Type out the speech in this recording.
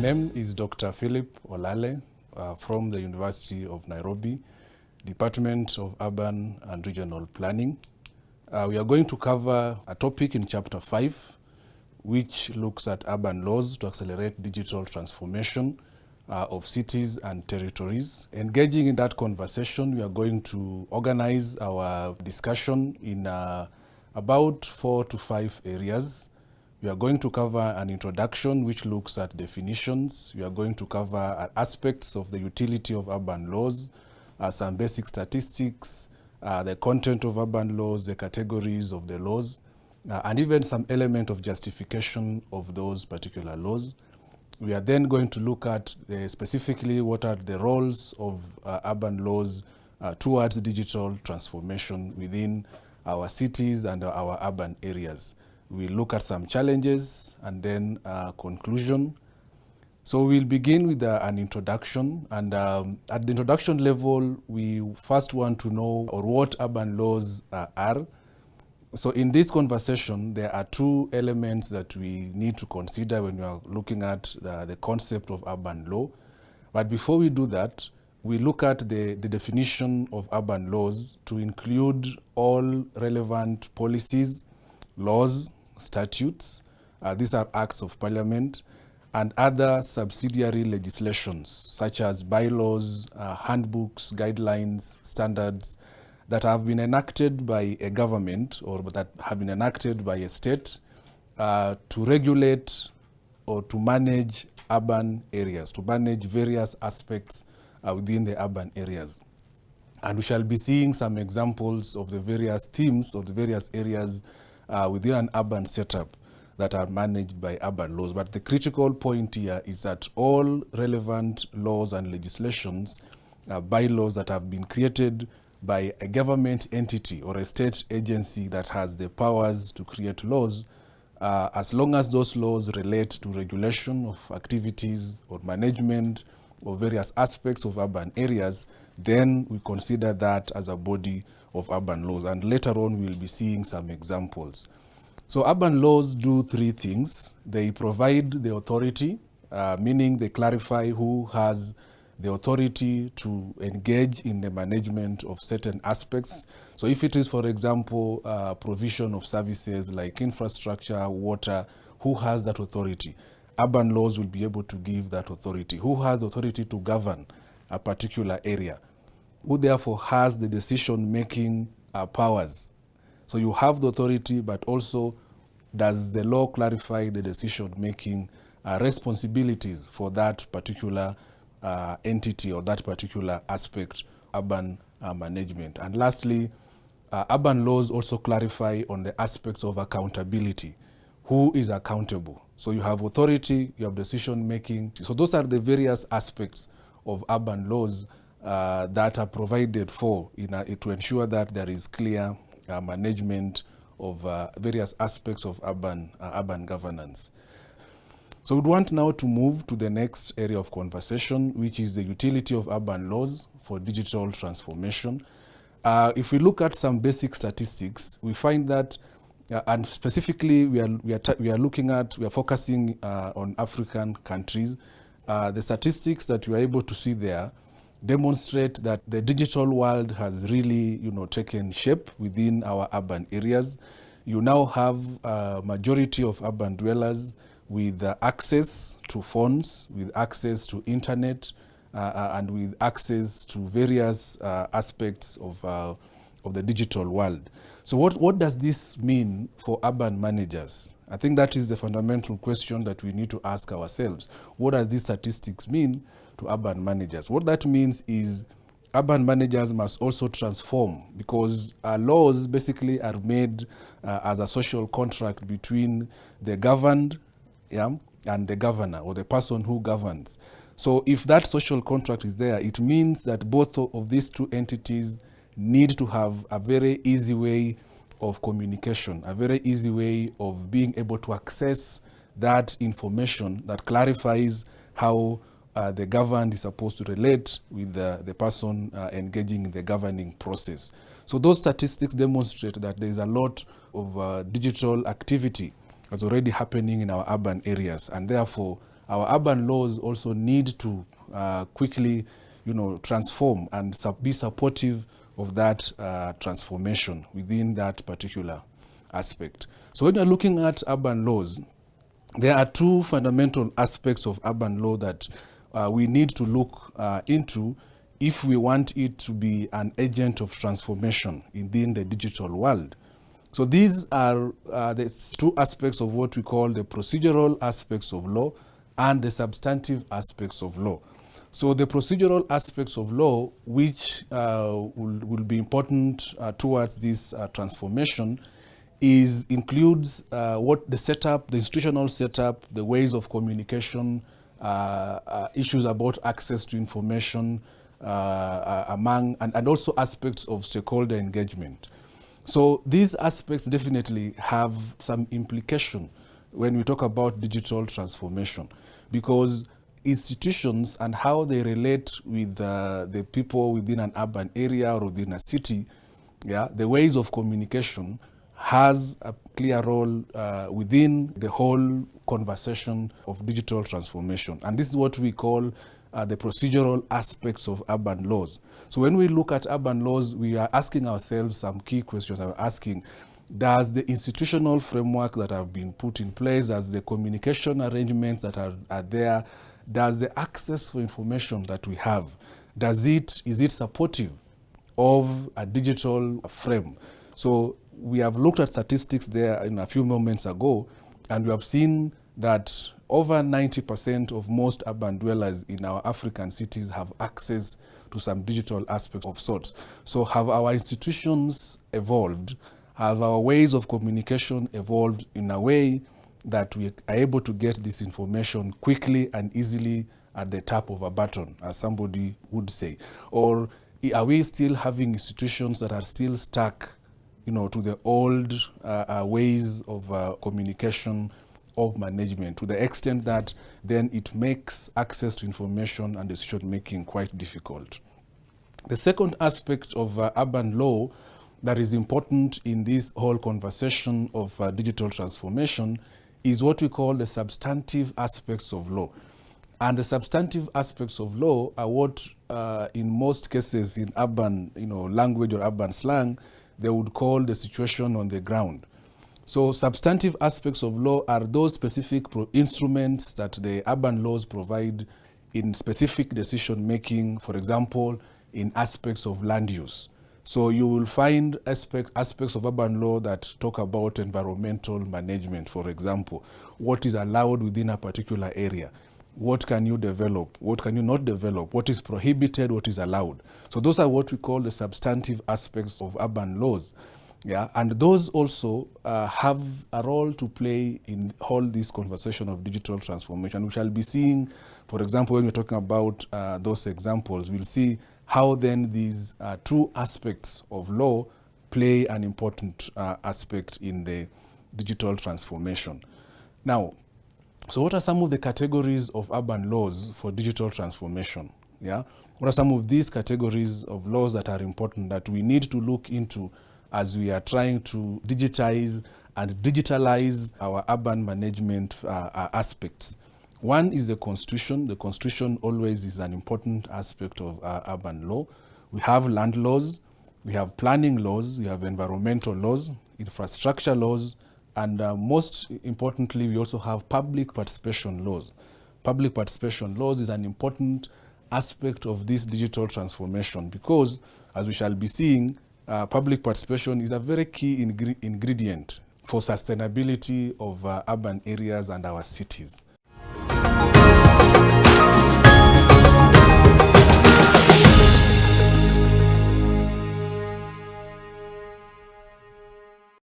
name is Dr. Philip Olale from the University of Nairobi, Department of Urban and Regional Planning. We are going to cover a topic in Chapter 5, which looks at urban laws to accelerate digital transformation of cities and territories. Engaging in that conversation, we are going to organize our discussion in about 4 to 5 areas. We are going to cover an introduction which looks at definitions. We are going to cover aspects of the utility of urban laws, some basic statistics, the content of urban laws, the categories of the laws, and even some element of justification of those particular laws. We are then going to look at specifically what are the roles of urban laws towards digital transformation within our cities and our urban areas. We'll look at some challenges and then conclusion. So we'll begin with an introduction, and at the introduction level, we first want to know what urban laws are. So in this conversation, there are two elements that we need to consider when we are looking at the concept of urban law. But before we do that, we look at the definition of urban laws to include all relevant policies, laws, statutes, these are acts of parliament, and other subsidiary legislations such as bylaws, handbooks, guidelines, standards that have been enacted by a government or that have been enacted by a state to regulate or to manage urban areas, to manage various aspects within the urban areas. And we shall be seeing some examples of the various themes of the various areas within an urban setup that are managed by urban laws. But the critical point here is that all relevant laws and legislations, bylaws that have been created by a government entity or a state agency that has the powers to create laws, as long as those laws relate to regulation of activities or management of various aspects of urban areas, then we consider that as a body of urban laws. And later on, we'll be seeing some examples. So urban laws do three things. They provide the authority, meaning they clarify who has the authority to engage in the management of certain aspects. So if it is, for example, provision of services like infrastructure, water, who has that authority? Urban laws will be able to give that authority. Who has the authority to govern a particular area? Who therefore has the decision-making powers? So you have the authority, but also does the law clarify the decision-making responsibilities for that particular entity or that particular aspect, urban management? And lastly, urban laws also clarify on the aspects of accountability. Who is accountable? So you have authority, you have decision-making. So those are the various aspects of urban laws that are provided for to ensure that there is clear management of various aspects of urban governance. So we'd want now to move to the next area of conversation, which is the utility of urban laws for digital transformation. If we look at some basic statistics, we find that, and specifically we are focusing on African countries. The statistics that we are able to see there demonstrate that the digital world has really, taken shape within our urban areas. You now have a majority of urban dwellers with access to phones, with access to internet, and with access to various aspects of the digital world. So what does this mean for urban managers? I think that is the fundamental question that we need to ask ourselves. What does these statistics mean to urban managers? What that means is urban managers must also transform, because laws basically are made as a social contract between the governed and the governor, or the person who governs. So if that social contract is there, it means that both of these two entities need to have a very easy way of communication, a very easy way of being able to access that information that clarifies how the governed is supposed to relate with the person engaging in the governing process. So those statistics demonstrate that there is a lot of digital activity that's already happening in our urban areas, and therefore our urban laws also need to quickly, transform and be supportive of that transformation within that particular aspect. So when you're looking at urban laws, there are two fundamental aspects of urban law that we need to look into if we want it to be an agent of transformation within the digital world. So these are the two aspects of what we call the procedural aspects of law and the substantive aspects of law. So the procedural aspects of law, which will be important towards this transformation, includes what the setup, the institutional setup, the ways of communication, issues about access to information, and also aspects of stakeholder engagement. So these aspects definitely have some implication when we talk about digital transformation, because institutions and how they relate with the people within an urban area or within a city, the ways of communication has a clear role within the whole conversation of digital transformation. And this is what we call the procedural aspects of urban laws. So when we look at urban laws, we are asking ourselves some key questions. We're asking, does the institutional framework that have been put in place, does the communication arrangements that are there, does the access for information that we have, is it supportive of a digital frame? So we have looked at statistics there in a few moments ago, and we have seen that over 90% of most urban dwellers in our African cities have access to some digital aspect of sorts. So have our institutions evolved? Have our ways of communication evolved in a way that we are able to get this information quickly and easily at the tap of a button, as somebody would say? Or are we still having institutions that are still stuck, to the old ways of communication, of management, to the extent that then it makes access to information and decision making quite difficult? The second aspect of urban law that is important in this whole conversation of digital transformation is what we call the substantive aspects of law. And the substantive aspects of law are what, in most cases in urban language or urban slang, they would call the situation on the ground. So substantive aspects of law are those specific instruments that the urban laws provide in specific decision making, for example, in aspects of land use. So you will find aspects of urban law that talk about environmental management, for example. What is allowed within a particular area? What can you develop? What can you not develop? What is prohibited? What is allowed? So those are what we call the substantive aspects of urban laws. And those also have a role to play in all this conversation of digital transformation. We shall be seeing, for example, when we're talking about those examples, we'll see how then these two aspects of law play an important aspect in the digital transformation. Now, so what are some of the categories of urban laws for digital transformation? What are some of these categories of laws that are important that we need to look into as we are trying to digitize and digitalize our urban management aspects? One is the Constitution. The Constitution always is an important aspect of urban law. We have land laws, we have planning laws, we have environmental laws, infrastructure laws, and most importantly, we also have public participation laws. Public participation laws is an important aspect of this digital transformation because, as we shall be seeing, public participation is a very key ingredient for sustainability of urban areas and our cities.